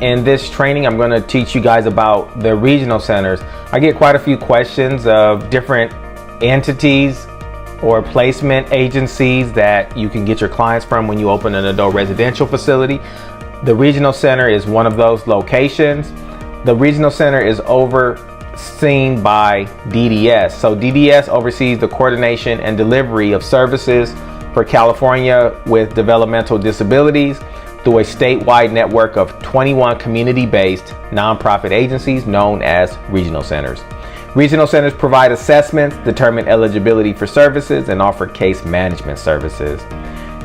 in this training, I'm going to teach you guys about the regional centers. I get quite a few questions of different entities or placement agencies that you can get your clients from when you open an adult residential facility. The regional center is one of those locations. The regional center is overseen by DDS. So DDS oversees the coordination and delivery of services for California with developmental disabilities through a statewide network of 21 community-based nonprofit agencies known as regional centers. Regional centers provide assessments, determine eligibility for services, and offer case management services.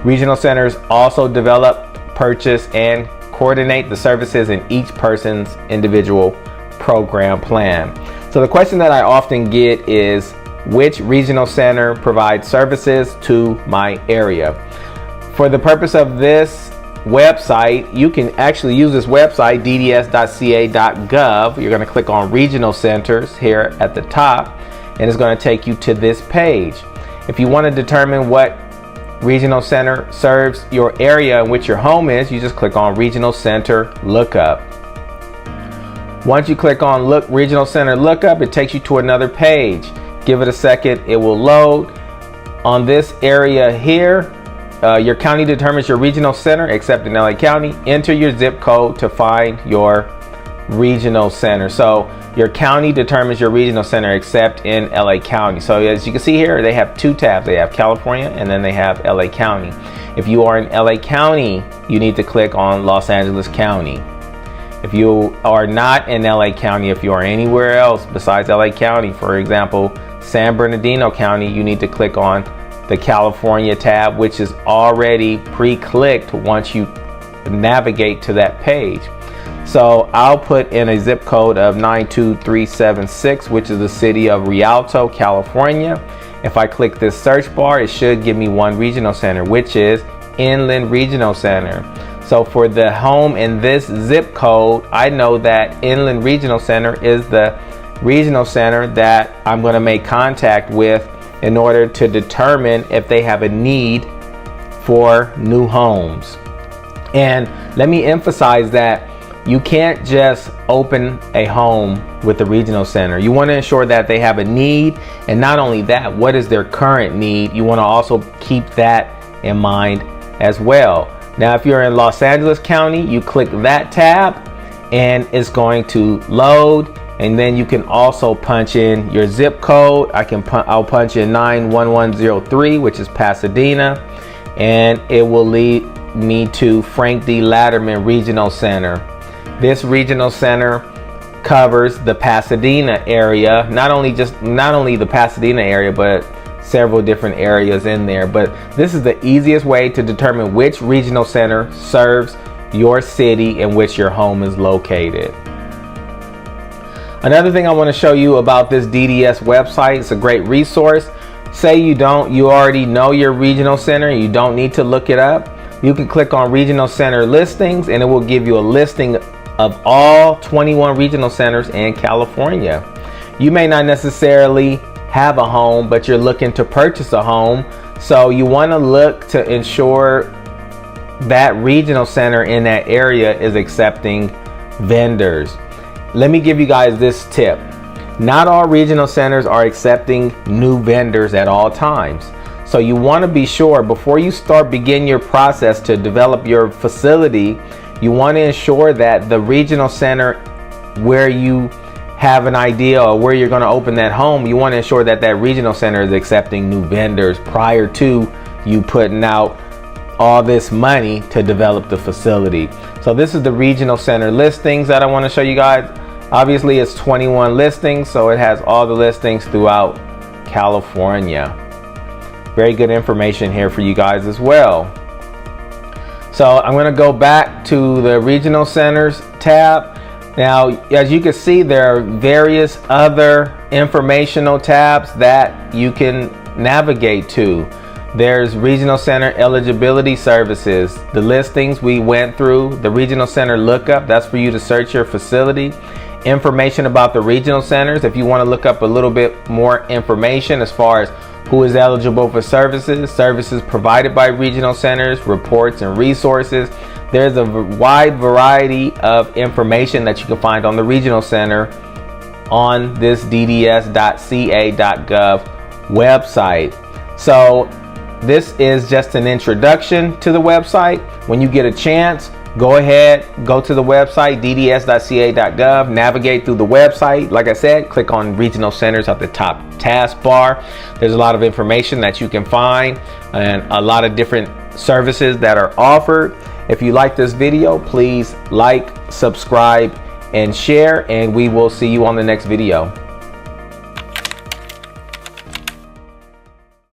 Regional centers also develop, purchase, and coordinate the services in each person's individual program plan. So the question that I often get is, which regional center provides services to my area? For the purpose of this website, you can actually use this website, dds.ca.gov. You're going to click on regional centers here at the top, and it's going to take you to this page. If you want to determine what regional center serves your area in which your home is, you just click on regional center lookup. Once you click on regional center lookup, it takes you to another page. Give it a second, it will load. On this area here, your county determines your regional center, except in LA County. Enter your zip code to find your regional center. So your county determines your regional center, except in LA County. So as you can see here, they have two tabs. They have California, and then they have LA County. If you are in LA County, you need to click on Los Angeles County. If you are not in LA County, if you are anywhere else besides LA County, for example, San Bernardino County, you need to click on the California tab, which is already pre-clicked once you navigate to that page. So I'll put in a zip code of 92376, which is the city of Rialto, California. If I click this search bar, it should give me one regional center, which is Inland Regional Center. So for the home in this zip code, I know that Inland Regional Center is the regional center that I'm going to make contact with in order to determine if they have a need for new homes. And let me emphasize that you can't just open a home with the regional center. You want to ensure that they have a need, and not only that, what is their current need? You want to also keep that in mind as well. Now, if you're in Los Angeles County, you click that tab and it's going to load. And then you can also punch in your zip code. I'll punch in 91103, which is Pasadena, and it will lead me to Frank D. Latterman Regional Center. This regional center covers the Pasadena area, not only the Pasadena area, but several different areas in there. But this is the easiest way to determine which regional center serves your city in which your home is located. Another thing I want to show you about this DDS website, it's a great resource. Say you already know your regional center, you don't need to look it up. You can click on regional center listings and it will give you a listing of all 21 regional centers in California. You may not necessarily have a home, but you're looking to purchase a home. So you want to look to ensure that regional center in that area is accepting vendors. Let me give you guys this tip. Not all regional centers are accepting new vendors at all times. So you want to be sure before you begin your process to develop your facility, you want to ensure that the regional center where you have an idea or where you're going to open that home, you want to ensure that that regional center is accepting new vendors prior to you putting out all this money to develop the facility. So this is the regional center listings that I want to show you guys. Obviously it's 21 listings, so it has all the listings throughout California. Very good information here for you guys as well. So I'm going to go back to the regional centers tab. Now, as you can see, there are various other informational tabs that you can navigate to. There's regional center eligibility services, the listings we went through, the regional center lookup, that's for you to search your facility. Information about the regional centers, if you want to look up a little bit more information as far as who is eligible for services, services provided by regional centers, reports and resources. There's a wide variety of information that you can find on the Regional Center on this dds.ca.gov website. So this is just an introduction to the website. When you get a chance, go ahead, go to the website, dds.ca.gov, navigate through the website. Like I said, click on Regional Centers at the top taskbar. There's a lot of information that you can find and a lot of different services that are offered. If you like this video, please like, subscribe, and share, and we will see you on the next video.